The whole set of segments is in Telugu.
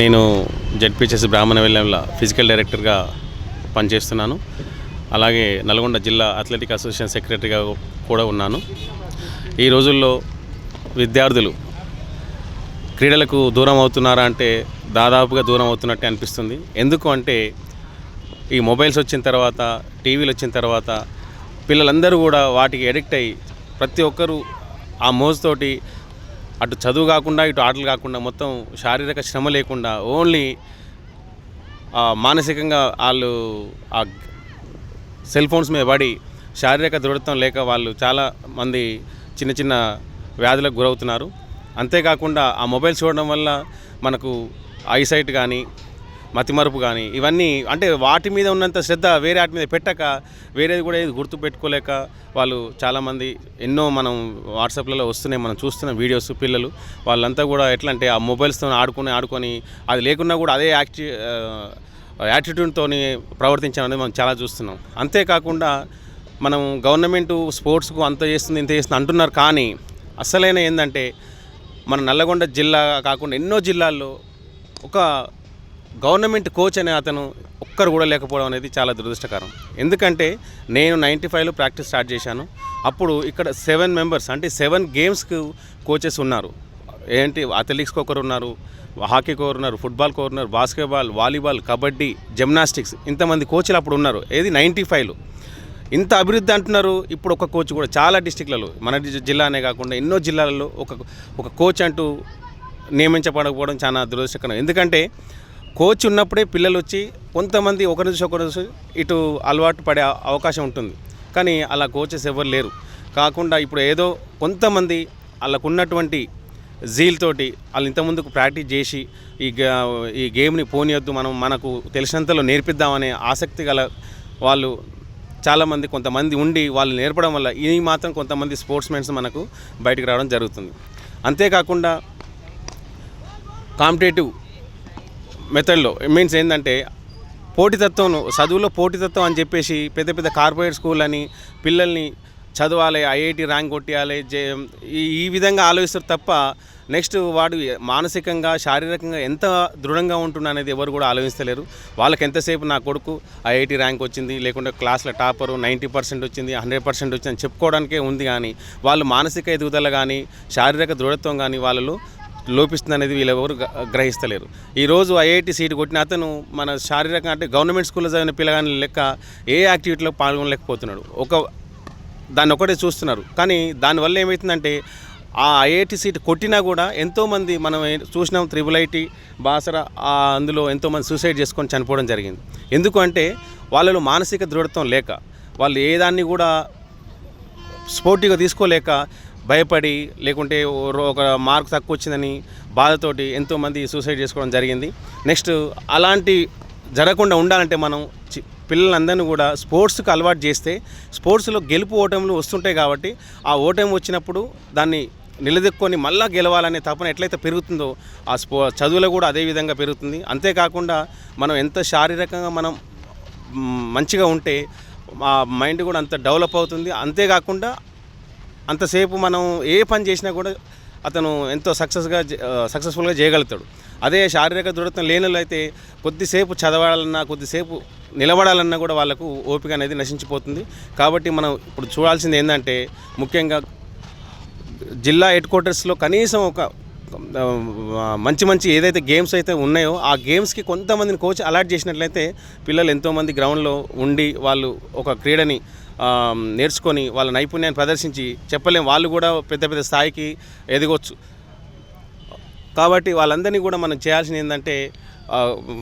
నేను జెడ్పీహెచ్ఎస్ బ్రాహ్మణవెల్లంల ఫిజికల్ డైరెక్టర్గా పనిచేస్తున్నాను. అలాగే నల్గొండ జిల్లా అథ్లెటిక్ అసోసియేషన్ సెక్రటరీగా కూడా ఉన్నాను. ఈ రోజుల్లో విద్యార్థులు క్రీడలకు దూరం అవుతున్నారా అంటే దాదాపుగా దూరం అవుతున్నట్టే అనిపిస్తుంది. ఎందుకు అంటే ఈ మొబైల్స్ వచ్చిన తర్వాత, టీవీలు వచ్చిన తర్వాత పిల్లలందరూ కూడా వాటికి అడిక్ట్ అయ్యి ప్రతి ఒక్కరూ ఆ మోజుతోటి అటు చదువు కాకుండా ఇటు ఆటలు కాకుండా మొత్తం శారీరక శ్రమ లేకుండా ఓన్లీ మానసికంగా వాళ్ళు ఆ సెల్ ఫోన్స్ మీద పడి శారీరక దృఢత్వం లేక వాళ్ళు చాలామంది చిన్న చిన్న వ్యాధులకు గురవుతున్నారు. అంతేకాకుండా ఆ మొబైల్ చూడడం వల్ల మనకు ఐసైట్ కానీ మతిమరుపు కానీ ఇవన్నీ అంటే వాటి మీద ఉన్నంత శ్రద్ధ వేరే వాటి మీద పెట్టక వేరేది కూడా ఏది గుర్తు పెట్టుకోలేక వాళ్ళు చాలామంది ఎన్నో మనం వాట్సాప్లలో వస్తున్నాయి, మనం చూస్తున్న వీడియోస్. పిల్లలు వాళ్ళంతా కూడా ఎట్లా అంటే ఆ మొబైల్స్తో ఆడుకొని అది లేకున్నా కూడా అదే యాటిట్యూడ్తో ప్రవర్తించడం అనేది మనం చాలా చూస్తున్నాం. అంతేకాకుండా మనం గవర్నమెంటు స్పోర్ట్స్కు అంత చేస్తుంది ఇంత చేస్తుంది అంటున్నారు, కానీ అసలైన ఏంటంటే మన నల్లగొండ జిల్లా కాకుండా ఎన్నో జిల్లాల్లో ఒక గవర్నమెంట్ కోచ్ అనే అతను ఒక్కరు కూడా లేకపోవడం అనేది చాలా దురదృష్టకరం. ఎందుకంటే నేను 95లో ప్రాక్టీస్ స్టార్ట్ చేశాను. అప్పుడు ఇక్కడ 7 మెంబర్స్ అంటే 7 గేమ్స్కు కోచెస్ ఉన్నారు. ఏంటి అథ్లెటిక్స్కి ఒకరు ఉన్నారు, హాకీకి ఒకరు ఉన్నారు, ఫుట్బాల్కి ఒకరు ఉన్నారు, బాస్కెట్బాల్, వాలీబాల్, కబడ్డీ, జిమ్నాస్టిక్స్ ఇంతమంది కోచ్లు అప్పుడు ఉన్నారు. ఏది 95లో ఇంత అభివృద్ధి అంటున్నారు. ఇప్పుడు ఒక కోచ్ కూడా చాలా డిస్టిక్లలో మన జిల్లానే కాకుండా ఎన్నో జిల్లాలలో ఒక కోచ్ అంటూ నియమించబడకపోవడం చాలా దురదృష్టకరం. ఎందుకంటే కోచ్ ఉన్నప్పుడే పిల్లలు వచ్చి కొంతమంది ఒకరి చూసి ఇటు అలవాటు పడే అవకాశం ఉంటుంది, కానీ అలా కోచెస్ ఎవరు లేరు. కాకుండా ఇప్పుడు ఏదో కొంతమంది వాళ్ళకు ఉన్నటువంటి జీల్ తోటి వాళ్ళు ఇంతకుముందుకు ప్రాక్టీస్ చేసి ఈ గేమ్ని పోనీయొద్దు, మనకు తెలిసినంతలో నేర్పిద్దామనే ఆసక్తి గల వాళ్ళు చాలామంది కొంతమంది ఉండి వాళ్ళు నేర్పడం వల్ల ఈ మాత్రం కొంతమంది స్పోర్ట్స్ మెన్స్ మనకు బయటికి రావడం జరుగుతుంది. అంతేకాకుండా కాంపిటేటివ్ మెథడ్లో మీన్స్ ఏంటంటే పోటీతత్వం, చదువులో పోటీతత్వం అని చెప్పేసి పెద్ద పెద్ద కార్పొరేట్ స్కూల్ అని పిల్లల్ని చదవాలి, ఐఐటి ర్యాంక్ కొట్టేయాలి ఈ విధంగా ఆలోచిస్తారు తప్ప నెక్స్ట్ వాడు మానసికంగా శారీరకంగా ఎంత దృఢంగా ఉంటున్నా అనేది ఎవరు కూడా ఆలోచిస్తలేరు. వాళ్ళకి ఎంతసేపు నా కొడుకు ఐఐటి ర్యాంక్ వచ్చింది, లేకుంటే క్లాస్లో టాపరు 90% వచ్చింది, 100% వచ్చింది అని చెప్పుకోవడానికే ఉంది, కానీ వాళ్ళు మానసిక ఎదుగుదల కానీ శారీరక దృఢత్వం కానీ వాళ్ళలో లోపిస్తుంది అనేది వీళ్ళెవరు గ్రహిస్తలేరు. ఈరోజు ఐఐటి సీటు కొట్టిన అతను మన శారీరకంగా అంటే గవర్నమెంట్ స్కూల్లో చదివిన పిల్లగాని లెక్క ఏ యాక్టివిటీలో పాల్గొనలేకపోతున్నాడు. దాన్ని ఒకటే చూస్తున్నారు, కానీ దానివల్ల ఏమవుతుందంటే ఆ ఐఐటి సీట్ కొట్టినా కూడా ఎంతోమంది మనం చూసినాం, IIIT బాసరా అందులో ఎంతోమంది సూసైడ్ చేసుకొని చనిపోవడం జరిగింది. ఎందుకు అంటే వాళ్ళలో మానసిక దృఢత్వం లేక, వాళ్ళు ఏదాన్ని కూడా స్పోర్టివ్గా తీసుకోలేక భయపడి, లేకుంటే ఒక మార్క్ తక్కువ వచ్చిందని బాధతోటి ఎంతోమంది సూసైడ్ చేసుకోవడం జరిగింది. నెక్స్ట్ అలాంటి జరగకుండా ఉండాలంటే మనం పిల్లలందరినీ కూడా స్పోర్ట్స్కి అలవాటు చేస్తే స్పోర్ట్స్లో గెలుపు ఓటములు వస్తుంటాయి. కాబట్టి ఆ ఓటమి వచ్చినప్పుడు దాన్ని నిలదొక్కుని మళ్ళా గెలవాలనే తపన ఎట్లయితే పెరుగుతుందో ఆ చదువులో కూడా అదే విధంగా పెరుగుతుంది. అంతేకాకుండా మనం ఎంత శారీరకంగా మనం మంచిగా ఉంటే ఆ మైండ్ కూడా అంత డెవలప్ అవుతుంది. అంతేకాకుండా అంతసేపు మనం ఏ పని చేసినా కూడా అతను ఎంతో సక్సెస్ఫుల్గా చేయగలుగుతాడు. అదే శారీరక దృఢత్వం లేని అయితే కొద్దిసేపు చదవాలన్నా, కొద్దిసేపు నిలబడాలన్నా కూడా వాళ్ళకు ఓపిక అనేది నశించిపోతుంది. కాబట్టి మనం ఇప్పుడు చూడాల్సింది ఏంటంటే ముఖ్యంగా జిల్లా హెడ్ క్వార్టర్స్లో కనీసం ఒక మంచి ఏదైతే గేమ్స్ అయితే ఉన్నాయో ఆ గేమ్స్కి కొంతమందిని కోచ్ అలాట్ చేసినట్లయితే పిల్లలు ఎంతోమంది గ్రౌండ్లో ఉండి వాళ్ళు ఒక క్రీడని నేర్చుకొని వాళ్ళ నైపుణ్యాన్ని ప్రదర్శించి చెప్పలేం, వాళ్ళు కూడా పెద్ద పెద్ద స్థాయికి ఎదగొచ్చు. కాబట్టి వాళ్ళందరినీ కూడా మనం చేయాల్సింది ఏంటంటే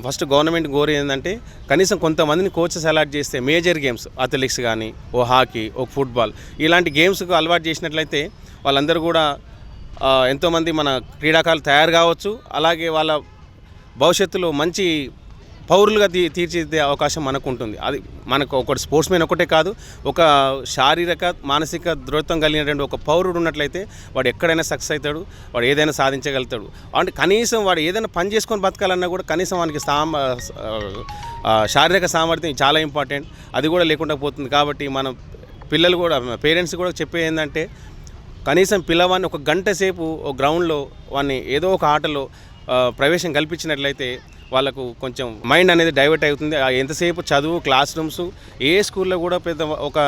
ఫస్ట్ గవర్నమెంట్ కోరేది ఏంటంటే కనీసం కొంతమందిని కోచెస్ అలాట్ చేస్తే మేజర్ గేమ్స్ అథ్లెటిక్స్ కానీ, ఓ హాకీ, ఓ ఫుట్బాల్ ఇలాంటి గేమ్స్కు అలవాటు చేసినట్లయితే వాళ్ళందరూ కూడా ఎంతోమంది మన క్రీడాకారులు తయారు కావచ్చు. అలాగే వాళ్ళ భవిష్యత్తులో మంచి పౌరులుగా తీర్చిదిద్దే అవకాశం మనకు ఉంటుంది. అది మనకు ఒకటి స్పోర్ట్స్ మ్యాన్ ఒకటే కాదు, ఒక శారీరక మానసిక దృఢత్వం కలిగినటువంటి ఒక పౌరుడు ఉన్నట్లయితే వాడు ఎక్కడైనా సక్సెస్ అవుతాడు, వాడు ఏదైనా సాధించగలుగుతాడు. అంటే కనీసం వాడు ఏదైనా పని చేసుకొని బతకాలన్నా కూడా కనీసం వానికి శారీరక సామర్థ్యం చాలా ఇంపార్టెంట్. అది కూడా లేకుండా పోతుంది. కాబట్టి మనం పిల్లలు కూడా పేరెంట్స్ కూడా చెప్పేది ఏంటంటే కనీసం పిల్లవాడిని ఒక గంట సేపు ఒక గ్రౌండ్లో వాడిని ఏదో ఒక ఆటలో ప్రవేశం కల్పించినట్లయితే వాళ్ళకు కొంచెం మైండ్ అనేది డైవర్ట్ అవుతుంది. ఎంతసేపు చదువు, క్లాస్ రూమ్స్, ఏ స్కూల్లో కూడా పెద్ద ఒక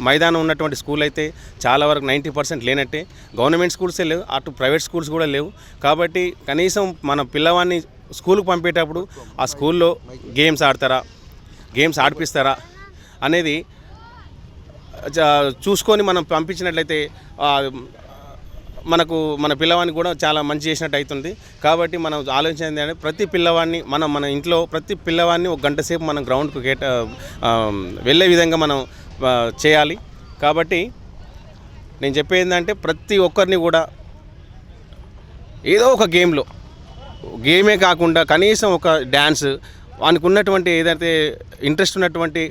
మైదానం ఉన్నటువంటి స్కూల్ అయితే చాలా వరకు 90% లేనట్టే. గవర్నమెంట్ స్కూల్సే లేవు, అటు ప్రైవేట్ స్కూల్స్ కూడా లేవు. కాబట్టి కనీసం మన పిల్లవాడిని స్కూల్కి పంపేటప్పుడు ఆ స్కూల్లో గేమ్స్ ఆడతారా, గేమ్స్ ఆడిపిస్తారా అనేది చూసుకొని మనం పంపించినట్లయితే మనకు మన పిల్లవాడిని కూడా చాలా మంచి చేసినట్టు అవుతుంది. కాబట్టి మనం ఆలోచించేది అంటే ప్రతి పిల్లవాడిని మన ఇంట్లో ప్రతి పిల్లవాడిని ఒక గంట సేపు మనం గ్రౌండ్కు వెళ్ళే విధంగా మనం చేయాలి. కాబట్టి నేను చెప్పేది ఏంటంటే ప్రతి ఒక్కరిని కూడా ఏదో ఒక గేమే కాకుండా కనీసం ఒక డ్యాన్స్, వానికి ఉన్నటువంటి ఏదైతే ఇంట్రెస్ట్ ఉన్నటువంటి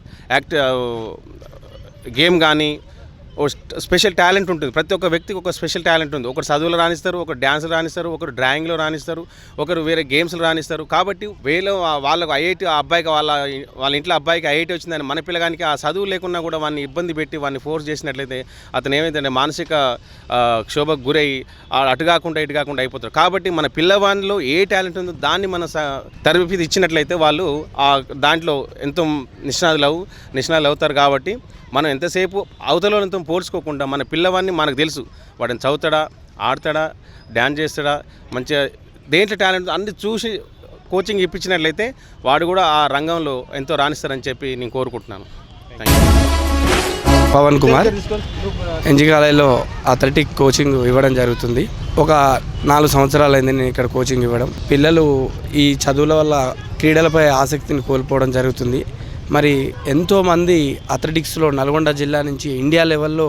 గేమ్ కానీ ఓ స్పెషల్ టాలెంట్ ఉంటుంది. ప్రతి ఒక్క వ్యక్తికి ఒక స్పెషల్ టాలెంట్ ఉంది. ఒకరు చదువులో రాణిస్తారు, ఒకరు డ్యాన్స్లో రాణిస్తారు, ఒకరు డ్రాయింగ్లో రాణిస్తారు, ఒకరు వేరే గేమ్స్లో రాణిస్తారు. కాబట్టి వాళ్ళకు ఐఐటి అబ్బాయికి వాళ్ళ ఇంట్లో అబ్బాయికి ఐఐటి వచ్చిందని మన పిల్లగానికి ఆ చదువు లేకున్నా కూడా వాడిని ఇబ్బంది పెట్టి వాడిని ఫోర్స్ చేసినట్లయితే అతను ఏమైందంటే మానసిక క్షోభకు గురై అటు కాకుండా ఇటు కాకుండా అయిపోతారు. కాబట్టి మన పిల్లవాడిలో ఏ టాలెంట్ ఉందో దాన్ని మన తరబిది ఇచ్చినట్లయితే వాళ్ళు దాంట్లో ఎంతో నిష్ణాతులు అవుతారు. కాబట్టి మనం ఎంతసేపు అవతలతో పోల్చుకోకుండా మన పిల్లవాడిని మనకు తెలుసు, వాడిని చదువుతాడా, ఆడతాడా, డ్యాన్స్ చేస్తాడా, మంచిగా దేంట్లో టాలెంట్ అన్ని చూసి కోచింగ్ ఇప్పించినట్లయితే వాడు కూడా ఆ రంగంలో ఎంతో రాణిస్తారని చెప్పి నేను కోరుకుంటున్నాను. పవన్ కుమార్ ఎన్జీ కాలేజీలో అథ్లెటిక్ కోచింగ్ ఇవ్వడం జరుగుతుంది. ఒక 4 సంవత్సరాలు అయింది నేను ఇక్కడ కోచింగ్ ఇవ్వడం. పిల్లలు ఈ చదువుల వల్ల క్రీడలపై ఆసక్తిని కోల్పోవడం జరుగుతుంది. మరి ఎంతోమంది అథ్లెటిక్స్లో నల్గొండ జిల్లా నుంచి ఇండియా లెవెల్లో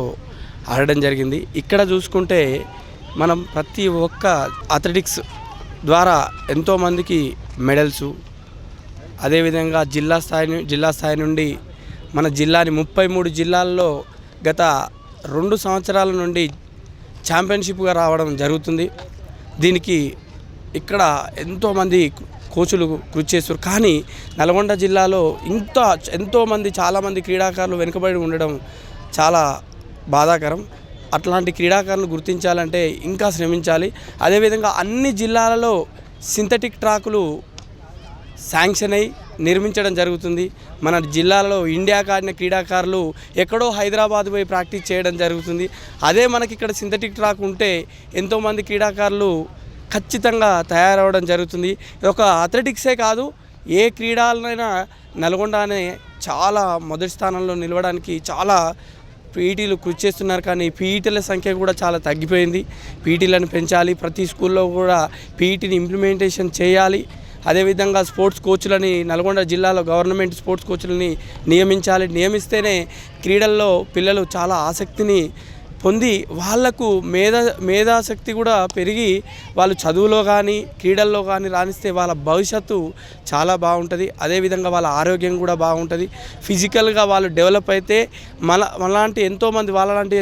ఆడడం జరిగింది. ఇక్కడ చూసుకుంటే మనం ప్రతి ఒక్క అథ్లెటిక్స్ ద్వారా ఎంతోమందికి మెడల్సు, అదేవిధంగా జిల్లా స్థాయి నుండి మన జిల్లాని 33 జిల్లాల్లో గత 2 సంవత్సరాల నుండి ఛాంపియన్షిప్గా రావడం జరుగుతుంది. దీనికి ఇక్కడ ఎంతోమంది కోచులు కృషి చేస్తారు. కానీ నల్గొండ జిల్లాలో ఎంతోమంది చాలామంది క్రీడాకారులు వెనుకబడి ఉండడం చాలా బాధాకరం. అట్లాంటి క్రీడాకారులను గుర్తించాలంటే ఇంకా శ్రమించాలి. అదేవిధంగా అన్ని జిల్లాలలో సింథటిక్ ట్రాకులు శాంక్షన్ అయి నిర్మించడం జరుగుతుంది. మన జిల్లాలో ఇండియాకి ఆడిన క్రీడాకారులు ఎక్కడో హైదరాబాద్ పోయి ప్రాక్టీస్ చేయడం జరుగుతుంది. అదే మనకి ఇక్కడ సింథటిక్ ట్రాక్ ఉంటే ఎంతోమంది క్రీడాకారులు ఖచ్చితంగా తయారవడం జరుగుతుంది. ఒక అథ్లెటిక్సే కాదు, ఏ క్రీడలైనా నల్గొండ అనే చాలా మొదటి స్థానంలో నిలవడానికి చాలా పీఈటీలు కృషి చేస్తున్నారు. కానీ పీఈటీల సంఖ్య కూడా చాలా తగ్గిపోయింది. పీఈటీలను పెంచాలి, ప్రతి స్కూల్లో కూడా పీఈటీని ఇంప్లిమెంటేషన్ చేయాలి. అదేవిధంగా స్పోర్ట్స్ కోచ్లని నల్గొండ జిల్లాలో గవర్నమెంట్ స్పోర్ట్స్ కోచ్లని నియమించాలి. నియమిస్తేనే క్రీడల్లో పిల్లలు చాలా ఆసక్తిని పొంది వాళ్లకు మేధాశక్తి కూడా పెరిగి వాళ్ళు చదువులో కానీ క్రీడల్లో కానీ రాణిస్తే వాళ్ళ భవిష్యత్తు చాలా బాగుంటుంది. అదేవిధంగా వాళ్ళ ఆరోగ్యం కూడా బాగుంటుంది. ఫిజికల్గా వాళ్ళు డెవలప్ అయితే వాళ్ళలాంటి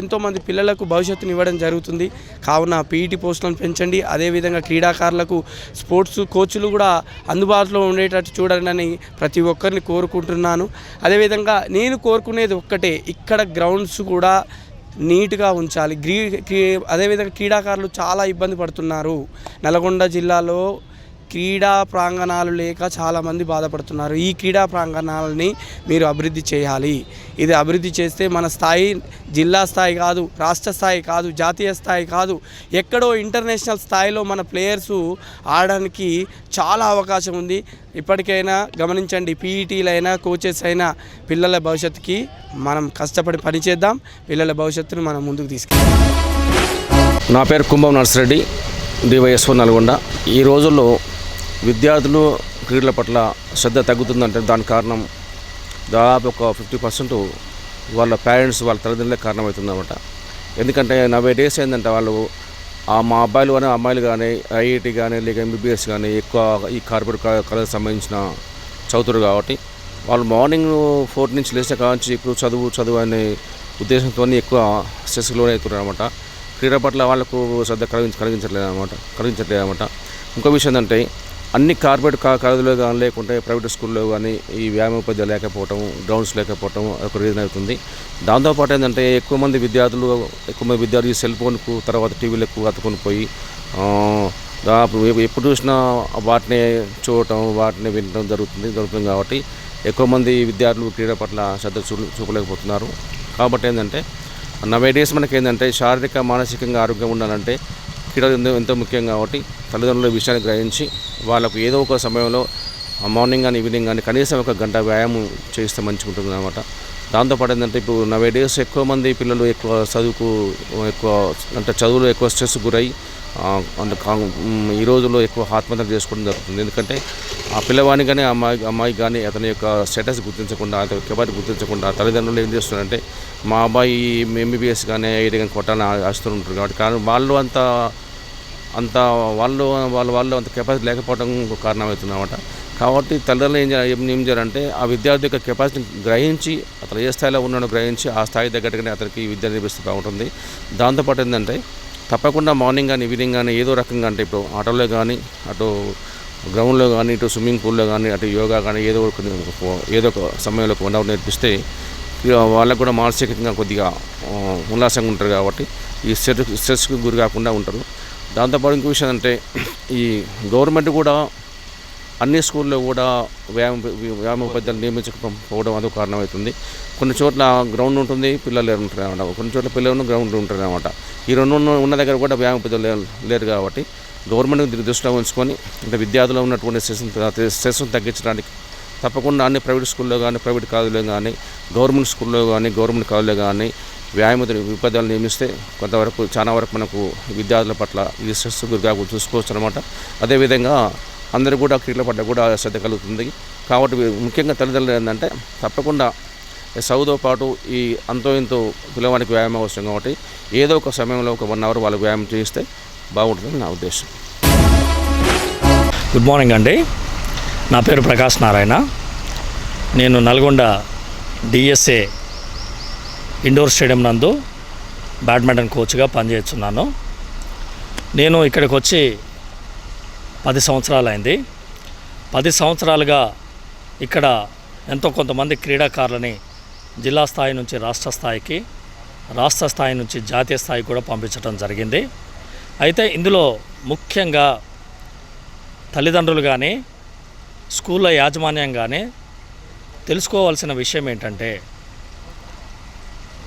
ఎంతోమంది పిల్లలకు భవిష్యత్తుని ఇవ్వడం జరుగుతుంది. కావున పీఈటీ పోస్టులను పెంచండి. అదేవిధంగా క్రీడాకారులకు స్పోర్ట్స్ కోచ్లు కూడా అందుబాటులో ఉండేటట్టు చూడండి అని ప్రతి ఒక్కరిని కోరుకుంటున్నాను. అదేవిధంగా నేను కోరుకునేది ఒక్కటే, ఇక్కడ గ్రౌండ్స్ కూడా నీట్గా ఉంచాలి. అదేవిధంగా క్రీడాకారులు చాలా ఇబ్బంది పడుతున్నారు. నల్గొండ జిల్లాలో క్రీడా ప్రాంగణాలు లేక చాలామంది బాధపడుతున్నారు. ఈ క్రీడా ప్రాంగణాలని మీరు అభివృద్ధి చేయాలి. ఇది అభివృద్ధి చేస్తే మన స్థాయి జిల్లా స్థాయి కాదు, రాష్ట్ర స్థాయి కాదు, జాతీయ స్థాయి కాదు, ఎక్కడో ఇంటర్నేషనల్ స్థాయిలో మన ప్లేయర్సు ఆడడానికి చాలా అవకాశం ఉంది. ఇప్పటికైనా గమనించండి, పీఈటీలైనా కోచెస్ అయినా పిల్లల భవిష్యత్తుకి మనం కష్టపడి పనిచేద్దాం. పిల్లల భవిష్యత్తును మనం ముందుకు తీసుకెళ్దాం. నా పేరు కుంభం నర్సిరెడ్డి, డివైఎస్ఓ నల్గొండ. ఈ రోజుల్లో విద్యార్థులు క్రీడల పట్ల శ్రద్ధ తగ్గుతుందంటే దానికి కారణం దాదాపు ఒక 50% వాళ్ళ పేరెంట్స్, వాళ్ళ తల్లిదండ్రులే కారణమవుతుందన్నమాట. ఎందుకంటే 90 డేస్ ఏంటంటే వాళ్ళు మా అబ్బాయిలు కానీ అమ్మాయిలు కానీ ఐఐటి కానీ లేక ఎంబీబీఎస్ కానీ ఎక్కువ ఈ కార్పొరేట్ కాలేజ్ సంబంధించిన చదువుతారు. కాబట్టి వాళ్ళు మార్నింగ్ 4 నుంచి లేచిన కావచ్చు ఇప్పుడు చదువు అనే ఉద్దేశంతో ఎక్కువ స్ట్రెస్లోనే అవుతున్నారు అనమాట. క్రీడ పట్ల వాళ్ళకు శ్రద్ధ కలిగించట్లేదు అనమాట. ఇంకో విషయం ఏంటంటే అన్ని కార్పొరేట్ కాలేజీలో కానీ లేకుంటే ప్రైవేట్ స్కూల్లో కానీ ఈ వ్యాయామోపాధ్యాయులు లేకపోవటం, గ్రౌండ్స్ లేకపోవటం ఒక రీజన్ అవుతుంది. దాంతోపాటు ఏంటంటే ఎక్కువ మంది విద్యార్థులు సెల్ ఫోన్కు తర్వాత టీవీలకు అతుకొని పోయి దాదాపు ఎప్పుడు చూసినా వాటిని చూడటం వాటిని వినడం జరుగుతుంది కాబట్టి ఎక్కువ మంది విద్యార్థులు క్రీడ పట్ల శ్రద్ధ చూపలేకపోతున్నారు. కాబట్టి ఏంటంటే నవేడేస్ మనకి ఏంటంటే శారీరక మానసికంగా ఆరోగ్యం ఉండాలంటే క్రీడ ఎంతో ముఖ్యం. కాబట్టి తల్లిదండ్రుల విషయాన్ని గ్రహించి వాళ్ళకు ఏదో ఒక సమయంలో మార్నింగ్ కానీ ఈవినింగ్ కానీ కనీసం 1 గంట వ్యాయామం చేస్తే మంచిగా ఉంటుంది అన్నమాట. దాంతోపాటు ఏంటంటే ఇప్పుడు నవేడేస్ ఎక్కువ మంది పిల్లలు చదువులో ఎక్కువ స్ట్రెస్ గురై ఈ రోజుల్లో ఎక్కువ ఆత్మహత్య చేసుకోవడం జరుగుతుంది. ఎందుకంటే ఆ పిల్లవాడిని కానీ అమ్మాయి కానీ అతని యొక్క స్టేటస్ గుర్తించకుండా, అతని కెపాసిటీ గుర్తించకుండా తల్లిదండ్రులు ఏం చేస్తున్నారంటే మా అబ్బాయి ఎంబీబీఎస్ కానీ ఐఐటీ కానీ కొట్టాలని ఆశిస్తూ ఉంటారు. కాబట్టి కానీ వాళ్ళు అంత కెపాసిటీ లేకపోవడం ఒక కారణం అవుతుంది అన్నమాట. కాబట్టి తల్లిదండ్రులు ఏం చేయాలంటే ఆ విద్యార్థి యొక్క కెపాసిటీని గ్రహించి అతను ఏ స్థాయిలో ఉన్నాడో గ్రహించి ఆ స్థాయి తగ్గట్టుగానే అతనికి విద్య నేర్పిస్తే బాగుంటుంది. దాంతోపాటు ఏంటంటే తప్పకుండా మార్నింగ్ కానీ ఈవినింగ్ కానీ ఏదో రకంగా అంటే ఇప్పుడు ఆటోలో కానీ అటు గ్రౌండ్లో కానీ ఇటు స్విమ్మింగ్ పూల్లో కానీ అటు యోగా కానీ ఏదో ఒక సమయంలో 1 అవర్ నేర్పిస్తే వాళ్ళకు కూడా మానసికంగా కొద్దిగా ఉల్లాసంగా ఉంటారు. కాబట్టి ఈ స్ట్రెస్కి గురి కాకుండా ఉంటారు. దాంతోపాటు ఇంకో విషయం అంటే ఈ గవర్నమెంట్ కూడా అన్ని స్కూల్లో కూడా వ్యాయామ ఉపాధ్యాయులు నియమించకపోవడం అదొక కారణమవుతుంది. కొన్ని చోట్ల గ్రౌండ్ ఉంటుంది, పిల్లలు ఉంటారు అన్నమాట. కొన్ని చోట్ల పిల్లలు గ్రౌండ్ ఉంటారు అన్నమాట. ఈ రెండు ఉన్న దగ్గర కూడా వ్యాయామ ఉపాధ్యాయులు లేరు. కాబట్టి గవర్నమెంట్ దృష్టిలో ఉంచుకొని అంటే విద్యార్థులు ఉన్నటువంటి స్ట్రెస్ను తగ్గించడానికి తప్పకుండా అన్ని ప్రైవేట్ స్కూల్లో కానీ ప్రైవేట్ కాలేజీలో కానీ గవర్నమెంట్ స్కూల్లో కానీ గవర్నమెంట్ కాలేజీలో కానీ వ్యాయామ ఉపాధ్యాయులు నియమిస్తే కొంతవరకు చాలా వరకు మనకు విద్యార్థుల పట్ల ఈ స్ట్రెస్ గురిగా చూసుకోవచ్చు అనమాట. అదేవిధంగా అందరూ కూడా క్రీడల పట్ల కూడా శ్రద్ధ కలుగుతుంది. కాబట్టి ముఖ్యంగా తల్లిదండ్రులు ఏంటంటే తప్పకుండా చదువుతో పాటు ఈ అంతో ఇంతో పిల్లవాడికి వ్యాయామం అవసరం. కాబట్టి ఏదో ఒక సమయంలో ఒక 1 అవర్ వాళ్ళకి వ్యాయామం చేయిస్తే బాగుంటుందని నా ఉద్దేశం. గుడ్ మార్నింగ్ అండి. నా పేరు ప్రకాష్ నారాయణ. నేను నల్గొండ డిఎస్ఏ ఇండోర్ స్టేడియం నందు బ్యాడ్మింటన్ కోచ్గా పనిచేస్తున్నాను. నేను ఇక్కడికి వచ్చి 10 సంవత్సరాలు అయింది. 10 సంవత్సరాలుగా ఇక్కడ ఎంతో కొంతమంది క్రీడాకారులని జిల్లా స్థాయి నుంచి రాష్ట్ర స్థాయికి, రాష్ట్ర స్థాయి నుంచి జాతీయ స్థాయికి కూడా పంపించడం జరిగింది. అయితే ఇందులో ముఖ్యంగా తల్లిదండ్రులు కానీ స్కూళ్ళ యాజమాన్యం కానీ తెలుసుకోవాల్సిన విషయం ఏంటంటే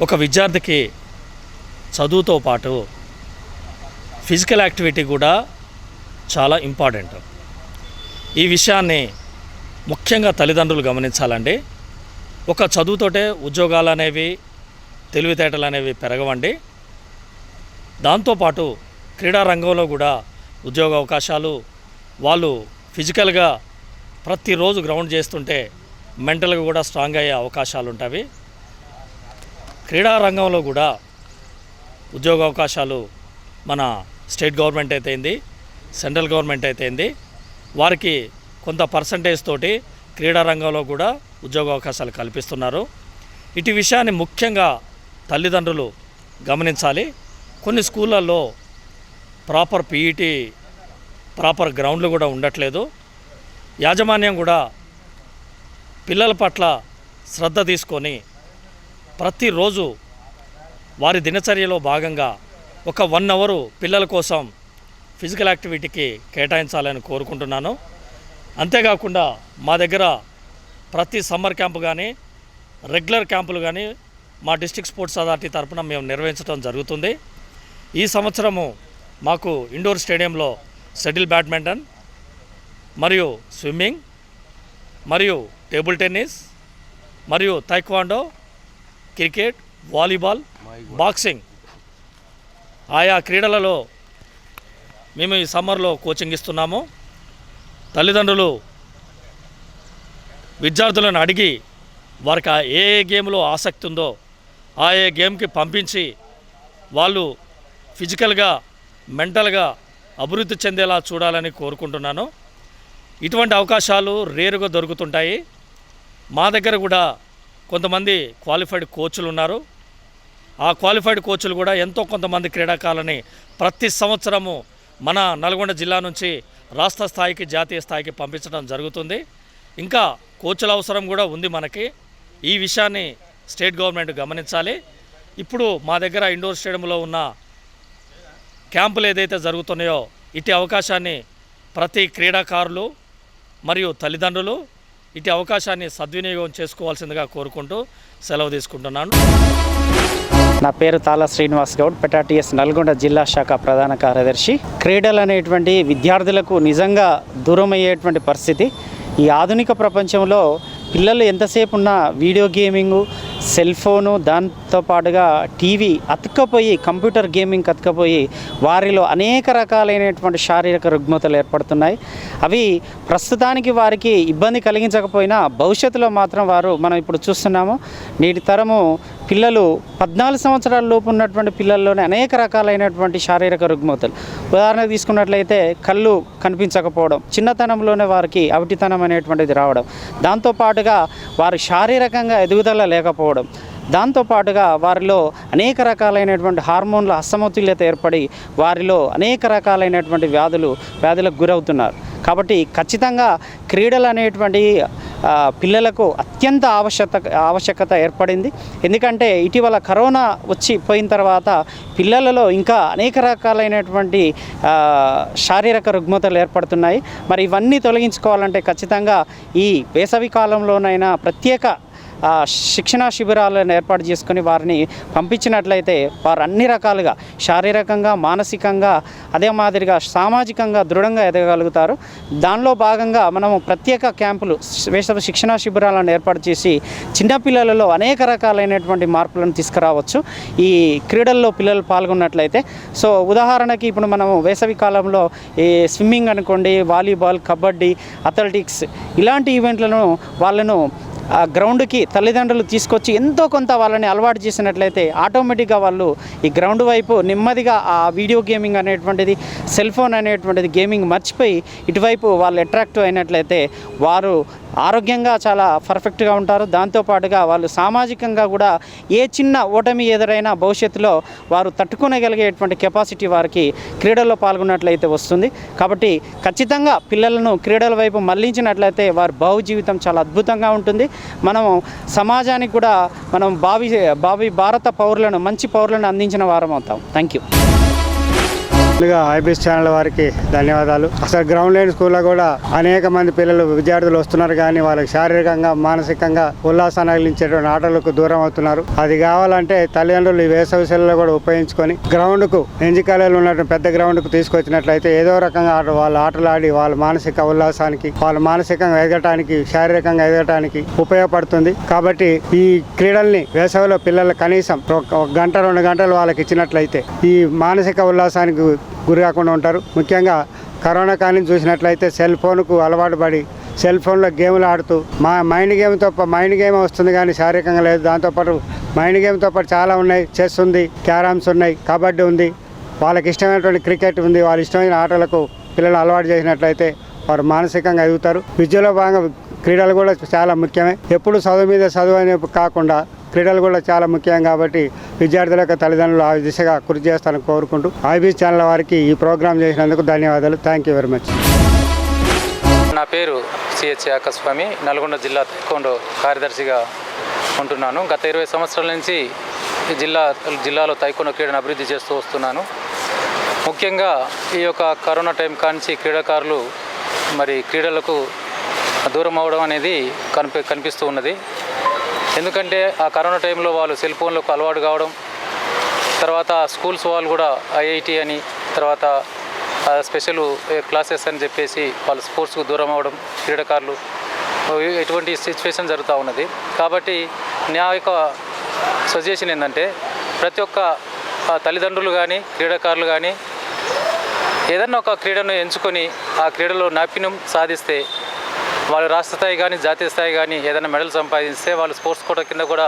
ఒక విద్యార్థికి చదువుతో పాటు ఫిజికల్ యాక్టివిటీ కూడా చాలా ఇంపార్టెంట్. ఈ విషయాన్ని ముఖ్యంగా తల్లిదండ్రులు గమనించాలండి. ఒక చదువుతోటే ఉద్యోగాలు అనేవి తెలివితేటలు అనేవి పెరగవండి. దాంతోపాటు క్రీడా రంగంలో కూడా ఉద్యోగ అవకాశాలు, వాళ్ళు ఫిజికల్గా ప్రతిరోజు గ్రౌండ్ చేస్తుంటే మెంటల్గా కూడా స్ట్రాంగ్ అయ్యే అవకాశాలు ఉంటాయి. క్రీడా రంగంలో కూడా ఉద్యోగ అవకాశాలు మన స్టేట్ గవర్నమెంట్ అయితేంది, సెంట్రల్ గవర్నమెంట్ అయితేంది, వారికి కొంత పర్సంటేజ్ తోటి క్రీడా రంగంలో కూడా ఉద్యోగ అవకాశాలు కల్పిస్తున్నారు. ఇటు విషయాన్ని ముఖ్యంగా తల్లిదండ్రులు గమనించాలి. కొన్ని స్కూళ్ళల్లో ప్రాపర్ పీఈటీ, ప్రాపర్ గ్రౌండ్లు కూడా ఉండట్లేదు. యాజమాన్యం కూడా పిల్లల పట్ల శ్రద్ధ తీసుకొని ప్రతిరోజు వారి దినచర్యలో భాగంగా ఒక 1 అవరు పిల్లల కోసం ఫిజికల్ యాక్టివిటీకి కేటాయించాలని కోరుకుంటున్నాను. అంతేకాకుండా మా దగ్గర ప్రతి సమ్మర్ క్యాంపు కానీ రెగ్యులర్ క్యాంపులు కానీ మా డిస్ట్రిక్ట్ స్పోర్ట్స్ అథారిటీ తరఫున మేము నిర్వహించడం జరుగుతుంది. ఈ సంవత్సరము మాకు ఇండోర్ స్టేడియంలో షటిల్ బ్యాడ్మింటన్ మరియు స్విమ్మింగ్ మరియు టేబుల్ టెన్నిస్ మరియు తైక్వాండో, క్రికెట్, వాలీబాల్, బాక్సింగ్ ఆయా క్రీడలలో మేము ఈ సమ్మర్లో కోచింగ్ ఇస్తున్నాము. తల్లిదండ్రులు విద్యార్థులను అడిగి వారికి ఏ గేమ్లో ఆసక్తి ఉందో ఆ గేమ్కి పంపించి వాళ్ళు ఫిజికల్గా, మెంటల్గా అభివృద్ధి చెందేలా చూడాలని కోరుకుంటున్నాను. ఇటువంటి అవకాశాలు రేరుగా దొరుకుతుంటాయి. మా దగ్గర కూడా కొంతమంది క్వాలిఫైడ్ కోచ్లు ఉన్నారు. ఆ క్వాలిఫైడ్ కోచ్లు కూడా ఎంతో కొంతమంది క్రీడాకారులని ప్రతి సంవత్సరము మన నల్గొండ జిల్లా నుంచి రాష్ట్ర స్థాయికి, జాతీయ స్థాయికి పంపించడం జరుగుతుంది. ఇంకా కోచ్ల అవసరం కూడా ఉంది మనకి. ఈ విషయాన్ని స్టేట్ గవర్నమెంట్ గమనించాలి. ఇప్పుడు మా దగ్గర ఇండోర్ స్టేడియంలో ఉన్న క్యాంపులు ఏదైతే జరుగుతున్నాయో ఇటు అవకాశాన్ని ప్రతి క్రీడాకారులు మరియు తల్లిదండ్రులు ఇటు అవకాశాన్ని సద్వినియోగం చేసుకోవాల్సిందిగా కోరుకుంటూ సెలవు తీసుకుంటున్నాను. నా పేరు తాళ శ్రీనివాస్ గౌడ్, పెటాటిఎస్ నల్గొండ జిల్లా శాఖ ప్రధాన కార్యదర్శి. క్రీడలు అనేటువంటి విద్యార్థులకు నిజంగా దూరం అయ్యేటువంటి పరిస్థితి. ఈ ఆధునిక ప్రపంచంలో పిల్లలు ఎంతసేపు ఉన్న వీడియో గేమింగు, సెల్ ఫోను, దాంతో పాటుగా టీవీ అతుక్కపోయి, కంప్యూటర్ గేమింగ్ అతుక్కపోయి వారిలో అనేక రకాలైనటువంటి శారీరక రుగ్మతలు ఏర్పడుతున్నాయి. అవి ప్రస్తుతానికి వారికి ఇబ్బంది కలిగించకపోయినా భవిష్యత్తులో మాత్రం మనం ఇప్పుడు చూస్తున్నాము, నేటి తరము పిల్లలు 14 సంవత్సరాల లోపు ఉన్నటువంటి పిల్లల్లోనే అనేక రకాలైనటువంటి శారీరక రుగ్మతలు. ఉదాహరణకు తీసుకున్నట్లయితే కళ్ళు కనిపించకపోవడం, చిన్నతనంలోనే వారికి అవిటితనం అనేటువంటిది రావడం, దాంతోపాటుగా వారు శారీరకంగా ఎదుగుదల లేకపోవడం, దాంతోపాటుగా వారిలో అనేక రకాలైనటువంటి హార్మోన్ల అసమతుల్యత ఏర్పడి వారిలో అనేక రకాలైనటువంటి వ్యాధులకు గురవుతున్నారు. కాబట్టి ఖచ్చితంగా క్రీడలు అనేటువంటి పిల్లలకు అత్యంత ఆవశ్యకత ఏర్పడింది. ఎందుకంటే ఇటీవల కరోనా పోయిన తర్వాత పిల్లలలో ఇంకా అనేక రకాలైనటువంటి శారీరక రుగ్మతలు ఏర్పడుతున్నాయి. మరి ఇవన్నీ తొలగించుకోవాలంటే ఖచ్చితంగా ఈ వేసవి కాలంలోనైనా ప్రత్యేక శిక్షణా శిబిరాలను ఏర్పాటు చేసుకొని వారిని పంపించినట్లయితే వారు అన్ని రకాలుగా శారీరకంగా, మానసికంగా, అదే మాదిరిగా సామాజికంగా దృఢంగా ఎదగలుగుతారు. దానిలో భాగంగా మనము ప్రత్యేక క్యాంపులు, వేసవి శిక్షణా శిబిరాలను ఏర్పాటు చేసి చిన్నపిల్లలలో అనేక రకాలైనటువంటి మార్పులను తీసుకురావచ్చు ఈ క్రీడల్లో పిల్లలు పాల్గొన్నట్లయితే. సో ఉదాహరణకి ఇప్పుడు మనము వేసవి కాలంలో ఈ స్విమ్మింగ్ అనుకోండి, వాలీబాల్, కబడ్డీ, అథ్లెటిక్స్ ఇలాంటి ఈవెంట్లను వాళ్ళను ఆ గ్రౌండ్కి తల్లిదండ్రులు తీసుకొచ్చి ఎంతో కొంత వాళ్ళని అలవాటు చేసినట్లయితే ఆటోమేటిక్గా వాళ్ళు ఈ గ్రౌండ్ వైపు నెమ్మదిగా ఆ వీడియో గేమింగ్ అనేటువంటిది, సెల్ ఫోన్ అనేటువంటిది గేమింగ్ మర్చిపోయి ఇటువైపు వాళ్ళు అట్రాక్టివ్ అయినట్లయితే వారు ఆరోగ్యంగా చాలా పర్ఫెక్ట్గా ఉంటారు. దాంతోపాటుగా వాళ్ళు సామాజికంగా కూడా ఏ చిన్న ఓటమి ఎదురైనా భవిష్యత్తులో వారు తట్టుకోగలిగేటువంటి కెపాసిటీ వారికి క్రీడల్లో పాల్గొన్నట్లయితే వస్తుంది. కాబట్టి ఖచ్చితంగా పిల్లలను క్రీడల వైపు మళ్లించినట్లయితే వారి జీవితం చాలా అద్భుతంగా ఉంటుంది. మనము సమాజానికి కూడా మనం భావి భారత పౌరులను, మంచి పౌరులను అందించిన వారం అవుతాం. Thank you. ముందుగా ఐబీఎస్ ఛానల్ వారికి ధన్యవాదాలు. అసలు గ్రౌండ్ లేని స్కూల్లో కూడా అనేక మంది విద్యార్థులు వస్తున్నారు, కానీ వాళ్ళకి శారీరకంగా, మానసికంగా ఉల్లాసాన్ని కలిగించేటువంటి ఆటలకు దూరం అవుతున్నారు. అది కావాలంటే తల్లిదండ్రులు ఈ వేసవి సెలవులు కూడా ఉపయోగించుకొని గ్రౌండ్కు, ఎంజికాలలో ఉన్నటువంటి పెద్ద గ్రౌండ్కు తీసుకొచ్చినట్లయితే ఏదో రకంగా వాళ్ళ ఆటలు ఆడి వాళ్ళ మానసిక ఉల్లాసానికి, వాళ్ళ మానసికంగా ఎదగటానికి, శారీరకంగా ఎదగటానికి ఉపయోగపడుతుంది. కాబట్టి ఈ క్రీడల్ని వేసవిలో పిల్లలు కనీసం 1 గంట 2 గంటలు వాళ్ళకి ఇచ్చినట్లయితే ఈ మానసిక ఉల్లాసానికి గురి కాకుండా ఉంటారు. ముఖ్యంగా కరోనా కాలం చూసినట్లయితే సెల్ ఫోన్కు అలవాటు పడి సెల్ ఫోన్లో గేమ్లు ఆడుతూ మైండ్ గేమ్ వస్తుంది కానీ శారీరకంగా లేదు. దాంతోపాటు మైండ్ గేమ్తో పాటు చాలా ఉన్నాయి. చెస్ ఉంది, క్యారమ్స్ ఉన్నాయి, కబడ్డీ ఉంది, వాళ్ళకి ఇష్టమైనటువంటి క్రికెట్ ఉంది. వాళ్ళ ఇష్టమైన ఆటలకు పిల్లలు అలవాటు చేసినట్లయితే వారు మానసికంగా ఎదుగుతారు. విద్యలో భాగంగా క్రీడలు కూడా చాలా ముఖ్యమే. ఎప్పుడు చదువు మీద చదువు అనే కాకుండా క్రీడలు కూడా చాలా ముఖ్యం. కాబట్టి విద్యార్థుల యొక్క తల్లిదండ్రులు ఆ దిశగా కృషి చేస్తారని కోరుకుంటూ ఐబీఎస్ ఛానల్ వారికి ఈ ప్రోగ్రాం చేసినందుకు ధన్యవాదాలు. Thank you very much. నా పేరు సిహెచ్ ఆకాశస్వామి, నల్గొండ జిల్లా తైకొండ కార్యదర్శిగా ఉంటున్నాను. గత 20 సంవత్సరాల నుంచి జిల్లాలో తైకొండ క్రీడను అభివృద్ధి చేస్తూ వస్తున్నాను. ముఖ్యంగా ఈ యొక్క కరోనా టైం కాంచి క్రీడాకారులు మరి క్రీడలకు దూరం అవడం అనేది కనిపిస్తూ ఉన్నది. ఎందుకంటే ఆ కరోనా టైంలో వాళ్ళు సెల్ ఫోన్లకు అలవాటు కావడం, తర్వాత స్కూల్స్ వాళ్ళు కూడా ఐఐటి అని, తర్వాత స్పెషల్ క్లాసెస్ అని చెప్పేసి వాళ్ళు స్పోర్ట్స్కు దూరం అవ్వడం, క్రీడాకారులు ఎటువంటి సిచ్యువేషన్ జరుగుతూ ఉన్నది. కాబట్టి నా యొక్క సజెషన్ ఏంటంటే ప్రతి ఒక్క తల్లిదండ్రులు కానీ, క్రీడాకారులు కానీ ఏదన్నా ఒక క్రీడను ఎంచుకొని ఆ క్రీడలో నైపుణ్యం సాధిస్తే వాళ్ళు రాష్ట్ర స్థాయి కానీ, జాతీయ స్థాయి కానీ ఏదైనా మెడల్ సంపాదిస్తే వాళ్ళు స్పోర్ట్స్ కోటా కింద కూడా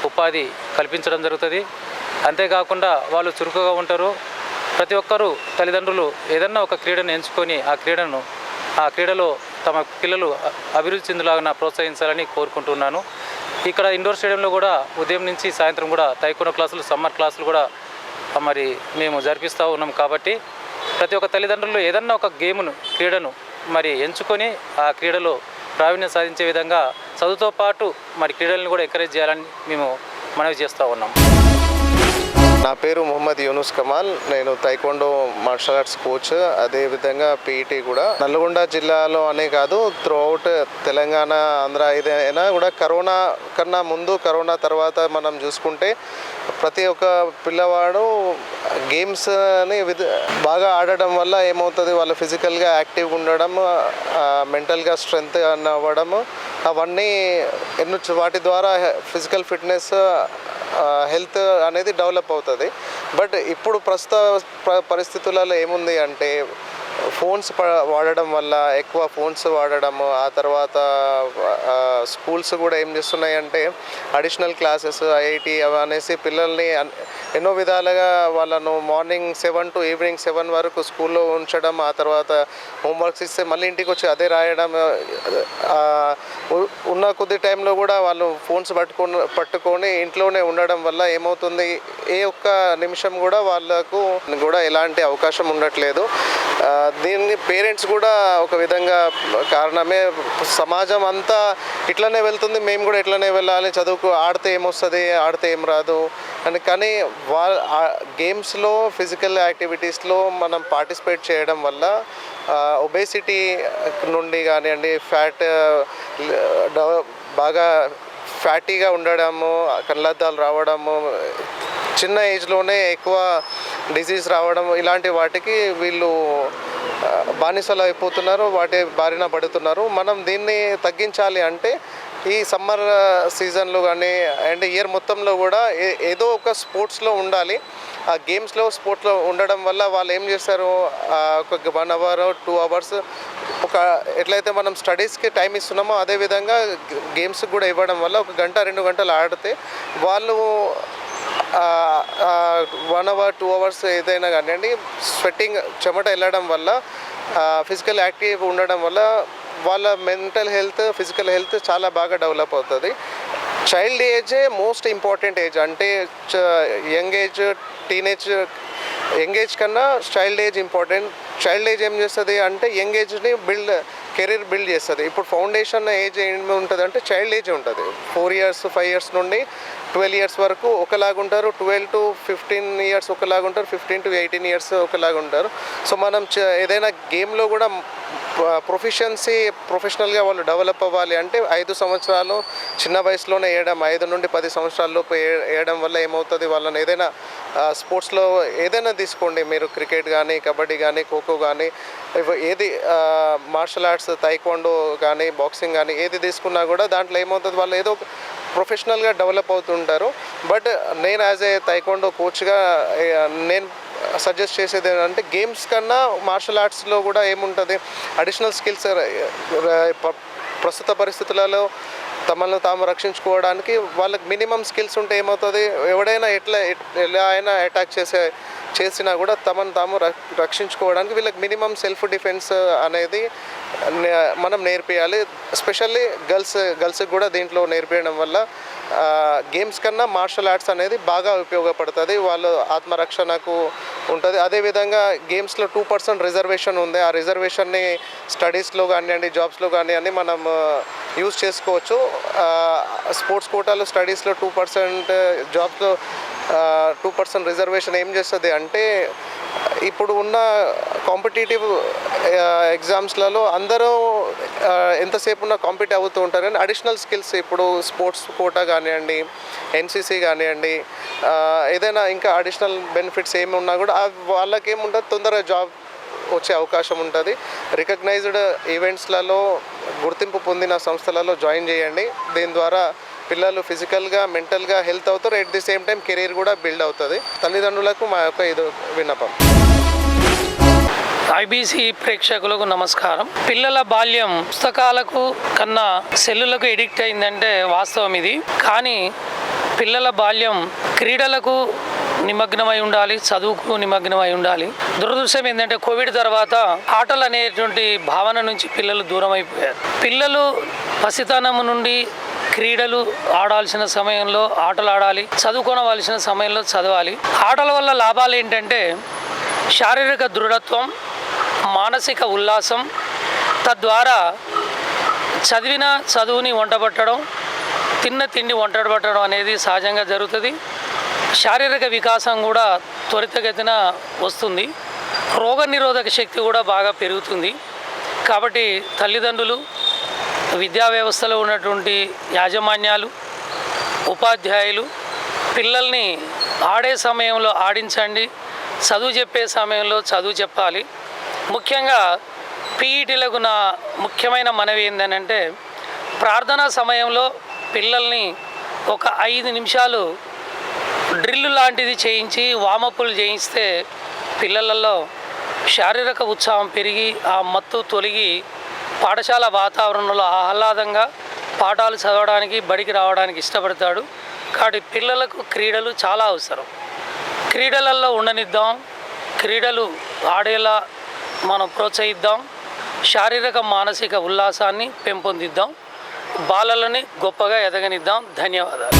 ఉపాధి కల్పించడం జరుగుతుంది. అంతేకాకుండా వాళ్ళు చురుకుగా ఉంటారు. ప్రతి ఒక్కరూ తల్లిదండ్రులు ఏదన్నా ఒక క్రీడను ఎంచుకొని ఆ క్రీడలో తమ పిల్లలు అభివృద్ధి చెందులాగా ప్రోత్సహించాలని కోరుకుంటున్నాను. ఇక్కడ ఇండోర్ స్టేడియంలో కూడా ఉదయం నుంచి సాయంత్రం కూడా తైకొండ క్లాసులు, సమ్మర్ క్లాసులు కూడా మరి మేము జరిపిస్తూ ఉన్నాం. కాబట్టి ప్రతి ఒక్క తల్లిదండ్రులు ఏదన్నా ఒక క్రీడను మరి ఎంచుకొని ఆ క్రీడలో ప్రావీణ్యం సాధించే విధంగా చదువుతో పాటు మరి క్రీడలను కూడా ఎంకరేజ్ చేయాలని మేము మనవి చేస్తూ ఉన్నాం. నా పేరు మొహమ్మద్ యూనుస్ కమాల్. నేను తైకొండో మార్షల్ ఆర్ట్స్ కోచ్, అదేవిధంగా పీఈటీ కూడా. నల్గొండ జిల్లాలో అనే కాదు, త్రూఅవుట్ తెలంగాణ, ఆంధ్ర ఏదైనా కూడా కరోనా కన్నా ముందు, కరోనా తర్వాత మనం చూసుకుంటే ప్రతి ఒక్క పిల్లవాడు గేమ్స్ని బాగా ఆడడం వల్ల ఏమవుతుంది, వాళ్ళు ఫిజికల్గా యాక్టివ్గా ఉండడం, మెంటల్గా స్ట్రెంగ్త్ అవ్వడము, అవన్నీ వాటి ద్వారా ఫిజికల్ ఫిట్నెస్, హెల్త్ అనేది డెవలప్ అవుతుంది. బట్ ఇప్పుడు ప్రస్తుత పరిస్థితులలో ఏముంది అంటే ఫోన్స్ వాడడం వల్ల, ఎక్కువ ఫోన్స్ వాడడము, ఆ తర్వాత స్కూల్స్ కూడా ఏం చేస్తున్నాయంటే అడిషనల్ క్లాసెస్, ఐఐటి అవి అనేసి పిల్లల్ని ఎన్నో విధాలుగా వాళ్ళను మార్నింగ్ 7 to ఈవినింగ్ 7 వరకు స్కూల్లో ఉంచడం, ఆ తర్వాత హోంవర్క్స్ ఇస్తే మళ్ళీ ఇంటికి వచ్చి అదే రాయడం, ఉన్న కొద్ది టైంలో కూడా వాళ్ళు ఫోన్స్ పట్టుకొని ఇంట్లోనే ఉండడం వల్ల ఏమవుతుంది, ఏ ఒక్క నిమిషం కూడా వాళ్ళకు కూడా ఎలాంటి అవకాశం ఉండట్లేదు. దీన్ని పేరెంట్స్ కూడా ఒక విధంగా కారణమే. సమాజం అంతా ఇట్లనే వెళ్తుంది, మేము కూడా ఇట్లనే వెళ్ళాలి, చదువుకు ఆడితే ఏమొస్తుంది, ఆడితే ఏం రాదు అని. కానీ గేమ్స్లో, ఫిజికల్ యాక్టివిటీస్లో మనం పార్టిసిపేట్ చేయడం వల్ల ఒబేసిటీ నుండి కానివ్వండి, ఫ్యాట్ బాగా ఫ్యాటీగా ఉండడము, కళ్ళద్దాలు రావడము, చిన్న ఏజ్లోనే ఎక్కువ డిసీజ్ రావడం, ఇలాంటి వాటికి వీళ్ళు బానిసలు అయిపోతున్నారు, వాటి బారిన పడుతున్నారు. మనం దీన్ని తగ్గించాలి అంటే ఈ సమ్మర్ సీజన్లో కానీ అండ్ ఇయర్ మొత్తంలో కూడా ఏదో ఒక స్పోర్ట్స్లో ఉండాలి. ఆ గేమ్స్లో, స్పోర్ట్స్లో ఉండడం వల్ల వాళ్ళు ఏం చేస్తారు, ఒక 1 hour 2 hours ఒక ఎట్లయితే మనం స్టడీస్కి టైం ఇస్తున్నామో అదేవిధంగా గేమ్స్కి కూడా ఇవ్వడం వల్ల 1 గంట 2 గంటలు ఆడితే వాళ్ళు 1 hour 2 hours ఏదైనా కానివ్వండి, స్వెట్టింగ్, చెమట వెళ్ళడం వల్ల, ఫిజికల్ యాక్టివ్ ఉండడం వల్ల వాళ్ళ మెంటల్ హెల్త్, ఫిజికల్ హెల్త్ చాలా బాగా డెవలప్ అవుతుంది. చైల్డ్ ఏజే మోస్ట్ ఇంపార్టెంట్ ఏజ్. అంటే young age, teenage, young age కన్నా child age important. Child age ఏం చేస్తుంది అంటే యంగ్ ఏజ్ని కెరీర్ బిల్డ్ చేస్తుంది. ఇప్పుడు ఫౌండేషన్ ఏజ్ ఏమి ఉంటుంది అంటే చైల్డ్ ఏజ్ ఉంటుంది. 4 years 5 years నుండి 12 years వరకు ఒకలాగుంటారు, 12 to 15 years ఒకలాగుంటారు, 15 to 18 years ఒకలాగుంటారు. సో మనం ఏదైనా గేమ్లో కూడా ప్రొఫెషనల్గా వాళ్ళు డెవలప్ అవ్వాలి అంటే 5 సంవత్సరాలు చిన్న వయసులోనే వేయడం, 5 నుండి 10 సంవత్సరాల్లోపు వేయడం వల్ల ఏమవుతుంది, వాళ్ళని ఏదైనా స్పోర్ట్స్లో ఏదైనా తీసుకోండి మీరు, క్రికెట్ కానీ, కబడ్డీ కానీ, ఖోఖో కానీ, ఏది మార్షల్ ఆర్ట్స్, తైక్వాండో కానీ, బాక్సింగ్ కానీ ఏది తీసుకున్నా కూడా దాంట్లో ఏమవుతుంది, వాళ్ళు ఏదో ప్రొఫెషనల్గా డెవలప్ అవుతుంటారు. బట్ నేను యాజ్ ఏ తైక్వాండో కోచ్గా నేను సజెస్ట్ చేసేది ఏంటంటే గేమ్స్ కన్నా మార్షల్ ఆర్ట్స్లో కూడా ఏముంటుంది, అడిషనల్ స్కిల్స్. ప్రస్తుత పరిస్థితులలో తమను తాము రక్షించుకోవడానికి వాళ్ళకి మినిమం స్కిల్స్ ఉంటే ఏమవుతుంది, ఎవడైనా ఎలా అయినా అటాక్ చేసినా కూడా తమను తాము రక్షించుకోవడానికి వీళ్ళకి మినిమం సెల్ఫ్ డిఫెన్స్ అనేది మనం నేర్పియాలి. ఎస్పెషల్లీ గర్ల్స్కి కూడా దీంట్లో నేర్పించడం వల్ల గేమ్స్ కన్నా మార్షల్ ఆర్ట్స్ అనేది బాగా ఉపయోగపడుతుంది, వాళ్ళు ఆత్మరక్షణకు ఉంటుంది. అదేవిధంగా గేమ్స్లో 2% రిజర్వేషన్ ఉంది. ఆ రిజర్వేషన్ని స్టడీస్లో కానివ్వండి, జాబ్స్లో కానివ్వండి మనం యూజ్ చేసుకోవచ్చు. స్పోర్ట్స్ కోటాలో స్టడీస్లో 2%, జాబ్స్లో 2% రిజర్వేషన్ ఏం చేస్తుంది అంటే ఇప్పుడు ఉన్న కాంపిటేటివ్ ఎగ్జామ్స్లలో అందరూ ఎంతసేపు ఉన్న కాంపిట్ అవుతూ ఉంటారు. కానీ అడిషనల్ స్కిల్స్ ఇప్పుడు స్పోర్ట్స్ కోటా కానివ్వండి, ఎన్సీసీ కానివ్వండి, ఏదైనా ఇంకా అడిషనల్ బెనిఫిట్స్ ఏమి ఉన్నా కూడా వాళ్ళకి ఏముంటుంది, తొందరగా జాబ్ వచ్చే అవకాశం ఉంటుంది. రికగ్నైజ్డ్ ఈవెంట్స్లలో గుర్తింపు పొందిన సంస్థలలో జాయిన్ చేయండి. దీని ద్వారా పిల్లలు ఫిజికల్గా, మెంటల్గా హెల్త్ అవుతారు. At the same time career కూడా బిల్డ్ అవుతుంది. తల్లిదండ్రులకు మా యొక్క ఇది విన్నపం. ఐబీసీ ప్రేక్షకులకు నమస్కారం. పిల్లల బాల్యం పుస్తకాలకు కన్నా సెల్లులకు ఎడిక్ట్ అయిందంటే వాస్తవం ఇది. కానీ పిల్లల బాల్యం క్రీడలకు నిమగ్నమై ఉండాలి, చదువుకు నిమగ్నమై ఉండాలి. దురదృష్టం ఏంటంటే కోవిడ్ తర్వాత ఆటలు అనేటువంటి భావన నుంచి పిల్లలు దూరం అయిపోయారు. పిల్లలు పసితనం నుండి క్రీడలు ఆడాల్సిన సమయంలో ఆటలు ఆడాలి, చదువుకోవలసిన సమయంలో చదవాలి. ఆటల వల్ల లాభాలు ఏంటంటే శారీరక దృఢత్వం, మానసిక ఉల్లాసం, తద్వారా చదివిన చదువుని వంటపట్టడం, తిన్న తిండి వంటపట్టడం అనేది సహజంగా జరుగుతుంది. శారీరక వికాసం కూడా త్వరితగతిన వస్తుంది, రోగనిరోధక శక్తి కూడా బాగా పెరుగుతుంది. కాబట్టి తల్లిదండ్రులు, విద్యా వ్యవస్థలో ఉన్నటువంటి యాజమాన్యాలు, ఉపాధ్యాయులు పిల్లల్ని ఆడే సమయంలో ఆడించండి, చదువు చెప్పే సమయంలో చదువు చెప్పాలి. ముఖ్యంగా పీఈటీలకు నా ముఖ్యమైన మనవి ఏంటంటే, ప్రార్థనా సమయంలో పిల్లల్ని ఒక 5 నిమిషాలు డ్రిల్ లాంటిది చేయించి వామప్పులు చేయిస్తే పిల్లలలో శారీరక ఉత్సాహం పెరిగి ఆ మత్తు తొలగి పాఠశాల వాతావరణంలో ఆహ్లాదంగా పాఠాలు చదవడానికి, బడికి రావడానికి ఇష్టపడతాడు. కాబట్టి పిల్లలకు క్రీడలు చాలా అవసరం. క్రీడలలో ఉండనిద్దాం, క్రీడలు ఆడేలా మనం ప్రోత్సహిద్దాం, శారీరక మానసిక ఉల్లాసాన్ని పెంపొందిద్దాం, బాలలని గొప్పగా ఎదగనిద్దాం. ధన్యవాదాలు.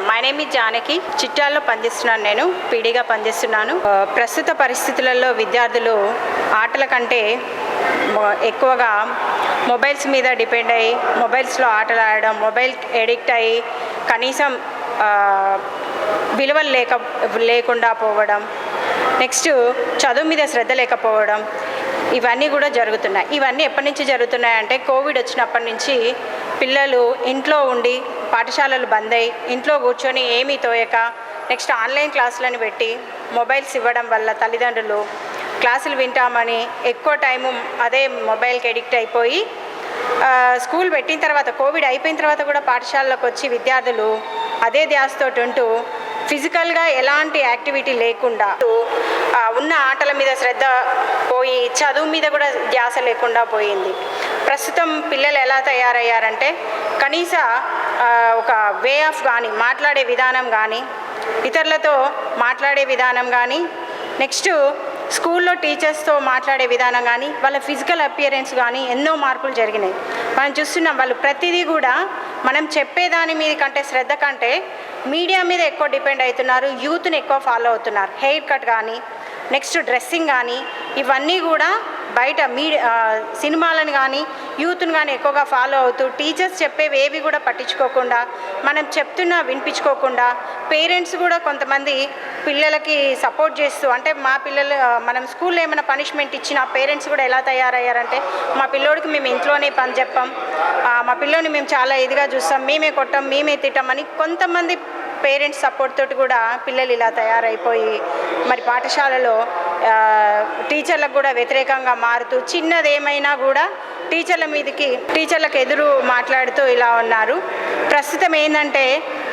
My name is Janaki. చిట్యాల్లో పనిచేస్తున్నాను, నేను పీడీగా పనిచేస్తున్నాను. ప్రస్తుత పరిస్థితులలో విద్యార్థులు ఆటల కంటే ఎక్కువగా మొబైల్స్ మీద డిపెండ్ అయ్యి మొబైల్స్లో ఆటలు ఆడడం, మొబైల్ ఎడిక్ట్ అయ్యి కనీసం విలువలు లేకుండా పోవడం, నెక్స్ట్ చదువు మీద శ్రద్ధ లేకపోవడం, ఇవన్నీ కూడా జరుగుతున్నాయి. ఇవన్నీ ఎప్పటి నుంచి జరుగుతున్నాయంటే కోవిడ్ వచ్చినప్పటి నుంచి పిల్లలు ఇంట్లో ఉండి పాఠశాలలు బంద్ అయ్యి ఇంట్లో కూర్చొని ఏమీ తోయక నెక్స్ట్ ఆన్లైన్ క్లాసులను పెట్టి మొబైల్స్ ఇవ్వడం వల్ల తల్లిదండ్రులు క్లాసులు వింటామని ఎక్కువ టైము అదే మొబైల్కి ఎడిక్ట్ అయిపోయి స్కూల్ పెట్టిన తర్వాత, కోవిడ్ అయిపోయిన తర్వాత కూడా పాఠశాలలోకి వచ్చి విద్యార్థులు అదే ధ్యాసతోటి ఉంటూ ఫిజికల్గా ఎలాంటి యాక్టివిటీ లేకుండా ఉన్న ఆటల మీద శ్రద్ధ పోయి చదువు మీద కూడా ధ్యాస లేకుండా పోయింది. ప్రస్తుతం పిల్లలు ఎలా తయారయ్యారంటే కనీస ఒక వే ఆఫ్ కానీ, మాట్లాడే విధానం కానీ, ఇతరులతో మాట్లాడే విధానం కానీ, నెక్స్ట్ స్కూల్లో టీచర్స్తో మాట్లాడే విధానం కానీ, వాళ్ళ ఫిజికల్ అపియరెన్స్ కానీ ఎన్నో మార్పులు జరిగినాయి. మనం చూస్తున్నాం, వాళ్ళు ప్రతిదీ కూడా మనం చెప్పేదాని మీద కంటే శ్రద్ధ కంటే మీడియా మీద ఎక్కువ డిపెండ్ అవుతున్నారు, యూత్ని ఎక్కువ ఫాలో అవుతున్నారు. హెయిర్ కట్ కానీ, నెక్స్ట్ డ్రెస్సింగ్ కానీ, ఇవన్నీ కూడా బయట సినిమాలను కానీ యూత్ని కానీ ఎక్కువగా ఫాలో అవుతూ టీచర్స్ చెప్పేవి ఏవి కూడా పట్టించుకోకుండా, మనం చెప్తున్నా వినిపించుకోకుండా, పేరెంట్స్ కూడా కొంతమంది పిల్లలకి సపోర్ట్ చేస్తూ, అంటే మా పిల్లలు మనం స్కూల్లో ఏమైనా పనిష్మెంట్ ఇచ్చినా పేరెంట్స్ కూడా ఎలా తయారయ్యారంటే మా పిల్లోడికి మేము ఇంట్లోనే పని చెప్పాం, మా పిల్లోని మేము చాలా ఇదిగా చూస్తాం, మేమే కొట్టాం, మేమే తిట్టామని కొంతమంది పేరెంట్స్ సపోర్ట్ తోటి కూడా పిల్లలు ఇలా తయారైపోయి మరి పాఠశాలలో టీచర్లకు కూడా వ్యతిరేకంగా మారుతూ చిన్నదేమైనా కూడా టీచర్లకు ఎదురు మాట్లాడుతూ ఇలా ఉన్నారు. ప్రస్తుతం ఏంటంటే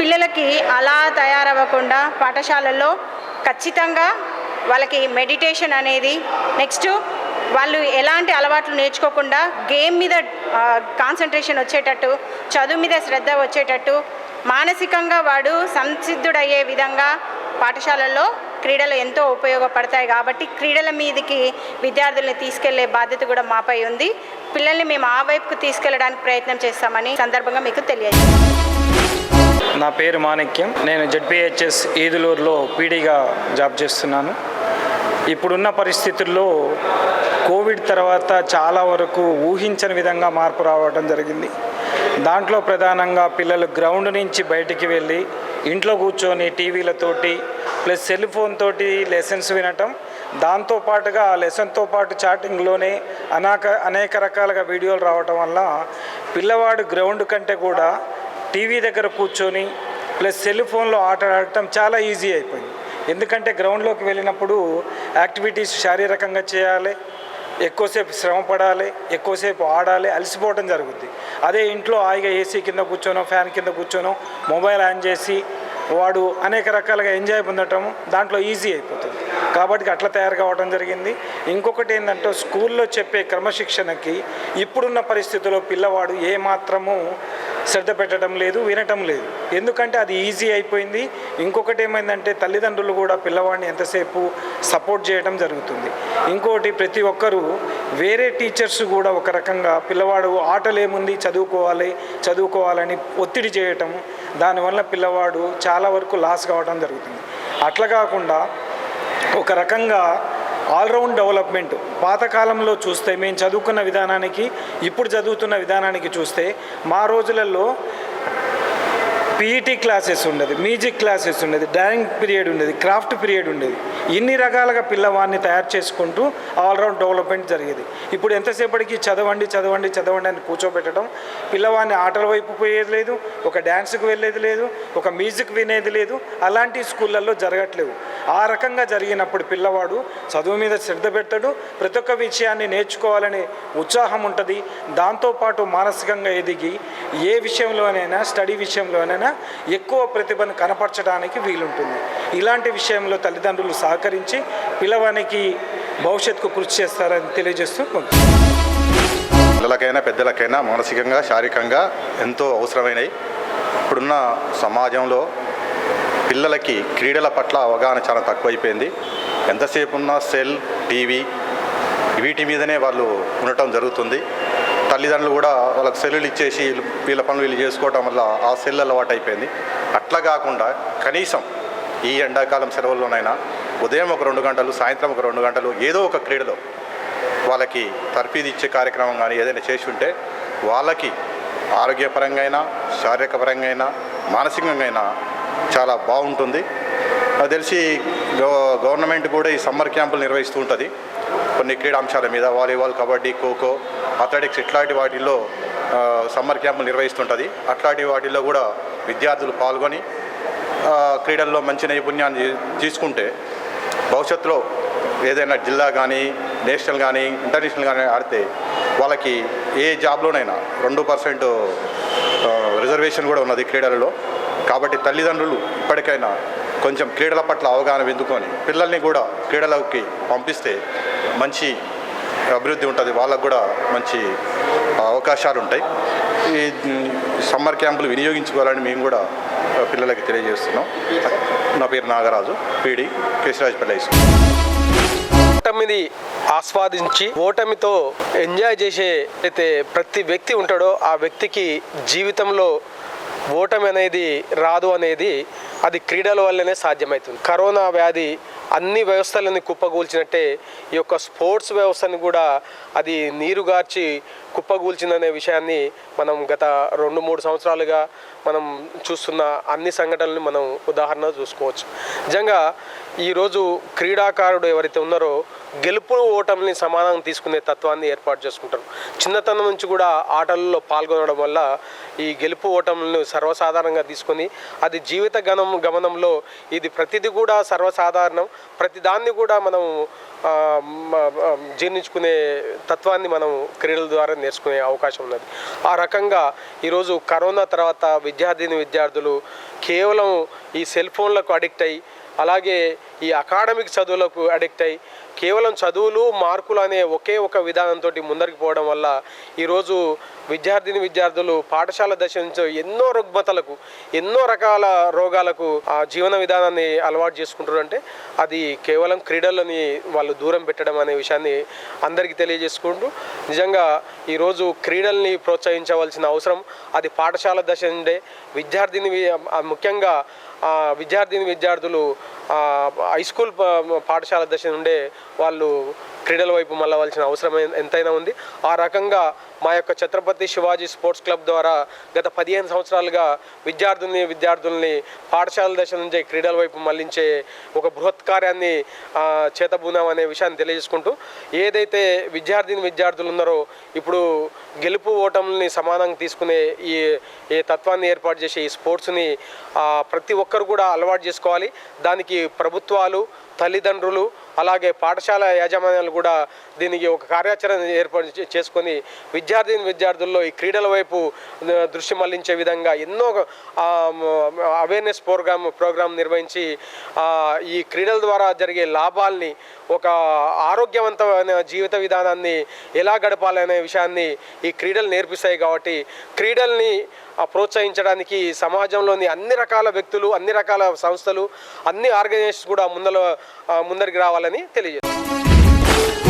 పిల్లలకి అలా తయారవ్వకుండా పాఠశాలల్లో ఖచ్చితంగా వాళ్ళకి మెడిటేషన్ అనేది, నెక్స్ట్ వాళ్ళు ఎలాంటి అలవాట్లు నేర్చుకోకుండా గేమ్ మీద కాన్సన్ట్రేషన్ వచ్చేటట్టు, చదువు మీద శ్రద్ధ వచ్చేటట్టు, మానసికంగా వాడు సంసిద్ధుడయ్యే విధంగా పాఠశాలల్లో క్రీడలు ఎంతో ఉపయోగపడతాయి. కాబట్టి క్రీడల మీదకి విద్యార్థుల్ని తీసుకెళ్లే బాధ్యత కూడా మాపై ఉంది. పిల్లల్ని మేము ఆ వైపుకు తీసుకెళ్ళడానికి ప్రయత్నం చేస్తామని సందర్భంగా మీకు తెలియజేస్తాం. నా పేరు మాణిక్యం. నేను జెడ్పీహెచ్ఎస్ ఈదులూరులో పీడీగా జాబ్ చేస్తున్నాను. ఇప్పుడున్న పరిస్థితుల్లో కోవిడ్ తర్వాత చాలా వరకు ఊహించని విధంగా మార్పు రావడం జరిగింది. దాంట్లో ప్రధానంగా పిల్లలు గ్రౌండ్ నుంచి బయటికి వెళ్ళి ఇంట్లో కూర్చొని టీవీలతోటి ప్లస్ సెల్ ఫోన్ తోటి లెసన్స్ వినటం, దాంతోపాటుగా ఆ లెసన్తో పాటు చాటింగ్లోనే అనేక రకాలుగా వీడియోలు రావటం వల్ల పిల్లవాడు గ్రౌండ్ కంటే కూడా టీవీ దగ్గర కూర్చొని ప్లస్ సెల్ ఫోన్లో ఆట ఆడటం చాలా ఈజీ అయిపోయింది. ఎందుకంటే గ్రౌండ్లోకి వెళ్ళినప్పుడు యాక్టివిటీస్ శారీరకంగా చేయాలి, ఎక్కువసేపు శ్రమ పడాలి, ఎక్కువసేపు ఆడాలి, అలసిపోవడం జరుగుద్ది. అదే ఇంట్లో హాయిగా ఏసీ కింద కూర్చోనో, ఫ్యాన్ కింద కూర్చోనో, మొబైల్ ఆన్ చేసి వాడు అనేక రకాలుగా ఎంజాయ్ పొందటం దాంట్లో ఈజీ అయిపోతుంది. కాబట్టి అట్లా తయారు కావడం జరిగింది. ఇంకొకటి ఏంటంటే స్కూల్లో చెప్పే క్రమశిక్షణకి ఇప్పుడున్న పరిస్థితుల్లో పిల్లవాడు ఏమాత్రము శ్రద్ధ పెట్టడం లేదు, వినటం లేదు. ఎందుకంటే అది ఈజీ అయిపోయింది. ఇంకొకటి ఏమైందంటే తల్లిదండ్రులు కూడా పిల్లవాడిని ఎంతసేపు సపోర్ట్ చేయడం జరుగుతుంది. ఇంకోటి ప్రతి ఒక్కరూ వేరే టీచర్స్ కూడా ఒక రకంగా పిల్లవాడు ఆటలేముంది చదువుకోవాలని ఒత్తిడి చేయటం, దానివల్ల పిల్లవాడు చాలా వరకు లాస్ కావడం జరుగుతుంది. అట్లా కాకుండా ఒక రకంగా ఆల్రౌండ్ డెవలప్మెంట్ పాతకాలంలో చూస్తే మేము చదువుకున్న విధానానికి ఇప్పుడు చదువుతున్న విధానానికి చూస్తే మా రోజులలో పీఈటీ క్లాసెస్ ఉండేది, మ్యూజిక్ క్లాసెస్ ఉండేది, డ్రాయింగ్ పీరియడ్ ఉండేది, క్రాఫ్ట్ పీరియడ్ ఉండేది. ఇన్ని రకాలుగా పిల్లవాడిని తయారు చేసుకుంటూ ఆల్రౌండ్ డెవలప్మెంట్ జరిగేది. ఇప్పుడు ఎంతసేపటికి చదవండి చదవండి చదవండి అని కూర్చోబెట్టడం, పిల్లవాడిని ఆటల వైపు పోయేది లేదు, ఒక డ్యాన్స్కి వెళ్ళేది లేదు, ఒక మ్యూజిక్ వినేది లేదు. అలాంటి స్కూళ్ళల్లో జరగట్లేవు. ఆ రకంగా జరిగినప్పుడు పిల్లవాడు చదువు మీద శ్రద్ధ పెట్టడు, ప్రతి ఒక్క విషయాన్ని నేర్చుకోవాలనే ఉత్సాహం ఉంటుంది. దాంతోపాటు మానసికంగా ఎదిగి ఏ విషయంలోనైనా, స్టడీ విషయంలోనైనా ఎక్కువ ప్రతిభను కనపరచడానికి వీలుంటుంది. ఇలాంటి విషయంలో తల్లిదండ్రులు సహకరించి పిల్లవానికి భవిష్యత్తుకు కృషి చేస్తారని తెలియజేస్తూ పిల్లలకైనా పెద్దలకైనా మానసికంగా శారీరకంగా ఎంతో అవసరమైనవి. ఇప్పుడున్న సమాజంలో పిల్లలకి క్రీడల పట్ల అవగాహన చాలా తక్కువైపోయింది. ఎంతసేపు ఉన్న సెల్, టీవీ వీటి మీదనే వాళ్ళు ఉండటం జరుగుతుంది. తల్లిదండ్రులు కూడా వాళ్ళకి సెల్లులు ఇచ్చేసి వీళ్ళ పనులు వీళ్ళు చేసుకోవటం వల్ల ఆ సెల్ అలవాటు అయిపోయింది. అట్లా కాకుండా కనీసం ఈ ఎండాకాలం సెలవుల్లోనైనా ఉదయం ఒక 2 గంటలు, సాయంత్రం ఒక 2 గంటలు ఏదో ఒక క్రీడలో వాళ్ళకి తర్ఫీదు ఇచ్చే కార్యక్రమం కానీ ఏదైనా చేసి ఉంటే వాళ్ళకి ఆరోగ్యపరంగా అయినా, శారీరక పరంగా అయినా, మానసికంగా అయినా చాలా బాగుంటుంది. నాకు తెలిసి గవర్నమెంట్ కూడా ఈ సమ్మర్ క్యాంపులు నిర్వహిస్తూ ఉంటుంది. కొన్ని క్రీడాంశాల మీద వాలీబాల్, కబడ్డీ, ఖోఖో, అథ్లెటిక్స్ ఇట్లాంటి వాటిల్లో సమ్మర్ క్యాంపులు నిర్వహిస్తుంటుంది. అట్లాంటి వాటిల్లో కూడా విద్యార్థులు పాల్గొని క్రీడల్లో మంచి నైపుణ్యాన్ని తీసుకుంటే భవిష్యత్తులో ఏదైనా జిల్లా కానీ, నేషనల్ కానీ, ఇంటర్నేషనల్ కానీ ఆడితే వాళ్ళకి ఏ జాబ్లోనైనా 2% రిజర్వేషన్ కూడా ఉన్నది క్రీడలలో. కాబట్టి తల్లిదండ్రులు ఇప్పటికైనా కొంచెం క్రీడల పట్ల అవగాహన పెంచుకొని పిల్లల్ని కూడా క్రీడలకి పంపిస్తే మంచి అభివృద్ధి ఉంటుంది, వాళ్ళకు కూడా మంచి అవకాశాలు ఉంటాయి. ఈ సమ్మర్ క్యాంపులు వినియోగించుకోవాలని మేము కూడా పిల్లలకి తెలియజేస్తున్నాం. నా పేరు నాగరాజు, పీడి, కేశరాజపల్లి హై స్కూల్. ఓటమిని ఆస్వాదించి ఓటమితో ఎంజాయ్ చేసే అయితే ప్రతి వ్యక్తి ఉంటాడో ఆ వ్యక్తికి జీవితంలో ఓటమి అనేది రాదు అనేది అది క్రీడల వల్లనే సాధ్యమవుతుంది. కరోనా వ్యాధి అన్ని వ్యవస్థలని కుప్పగూల్చినట్టే ఈ యొక్క స్పోర్ట్స్ వ్యవస్థని కూడా అది నీరుగార్చి కుప్పగూల్చిందనే విషయాన్ని మనం గత 2-3 సంవత్సరాలుగా మనం చూస్తున్న అన్ని సంఘటనలు మనం ఉదాహరణ చూసుకోవచ్చు. నిజంగా ఈరోజు క్రీడాకారుడు ఎవరైతే ఉన్నారో గెలుపు ఓటమిని సమానం తీసుకునే తత్వాన్ని ఏర్పాటు చేసుకుంటారు. చిన్నతనం నుంచి కూడా ఆటలలో పాల్గొనడం వల్ల ఈ గెలుపు ఓటములను సర్వసాధారణంగా తీసుకొని అది జీవిత గమనంలో ఇది ప్రతిదీ కూడా సర్వసాధారణం, ప్రతిదాన్ని కూడా మనం జీర్ణించుకునే తత్వాన్ని మనం క్రీడల ద్వారా నేర్చుకునే అవకాశం ఉన్నది. ఆ రకంగా ఈరోజు కరోనా తర్వాత విద్యార్థులు కేవలం ఈ సెల్ ఫోన్లకు అడిక్ట్ అయ్యి, అలాగే ఈ అకాడమిక్ చదువులకు అడిక్ట్ అయ్యి కేవలం చదువులు, మార్కులు అనే ఒకే ఒక విధానంతో ముందరికి పోవడం వల్ల ఈరోజు విద్యార్థులు పాఠశాల దశ నుంచి ఎన్నో రుగ్మతలకు, ఎన్నో రకాల రోగాలకు ఆ జీవన విధానాన్ని అలవాటు చేసుకుంటారు. అంటే అది కేవలం క్రీడలని వాళ్ళు దూరం పెట్టడం అనే విషయాన్ని అందరికీ తెలియజేసుకుంటూ, నిజంగా ఈరోజు క్రీడల్ని ప్రోత్సహించవలసిన అవసరం అది పాఠశాల దశ నుండే ముఖ్యంగా విద్యార్థులు హై స్కూల్ పాఠశాల దశ నుండే వాళ్ళు క్రీడల వైపు మళ్ళవలసిన అవసరం ఎంతైనా ఉంది. ఆ రకంగా మా యొక్క ఛత్రపతి శివాజీ స్పోర్ట్స్ క్లబ్ ద్వారా గత 15 సంవత్సరాలుగా విద్యార్థుల్ని పాఠశాల దశ నుంచే క్రీడల వైపు మళ్లించే ఒక బృహత్ కార్యాన్ని చేతబూనాం అనే విషయాన్ని తెలియజేసుకుంటూ, ఏదైతే విద్యార్థులు ఉన్నారో ఇప్పుడు గెలుపు ఓటముల్ని సమానంగా తీసుకునే ఈ తత్వాన్ని ఏర్పాటు చేసే ఈ స్పోర్ట్స్ని ప్రతి ఒక్కరు కూడా అలవాటు చేసుకోవాలి. దానికి ప్రభుత్వాలు, తల్లిదండ్రులు, అలాగే పాఠశాల యాజమాన్యాలు కూడా దీనికి ఒక కార్యాచరణ ఏర్పాటు చేసుకొని విద్యార్థుల్లో ఈ క్రీడల వైపు దృష్టి మళ్లించే విధంగా ఎన్నో అవేర్నెస్ ప్రోగ్రామ్ నిర్వహించి ఈ క్రీడల ద్వారా జరిగే లాభాల్ని, ఒక ఆరోగ్యవంతమైన జీవిత విధానాన్ని ఎలా గడపాలనే విషయాన్ని ఈ క్రీడలు నేర్పిస్తాయి. కాబట్టి క్రీడల్ని ప్రోత్సహించడానికి సమాజంలోని అన్ని రకాల వ్యక్తులు, అన్ని రకాల సంస్థలు, అన్ని ఆర్గనైజేషన్స్ కూడా ముందరికి రావాలని తెలియజేస్తారు.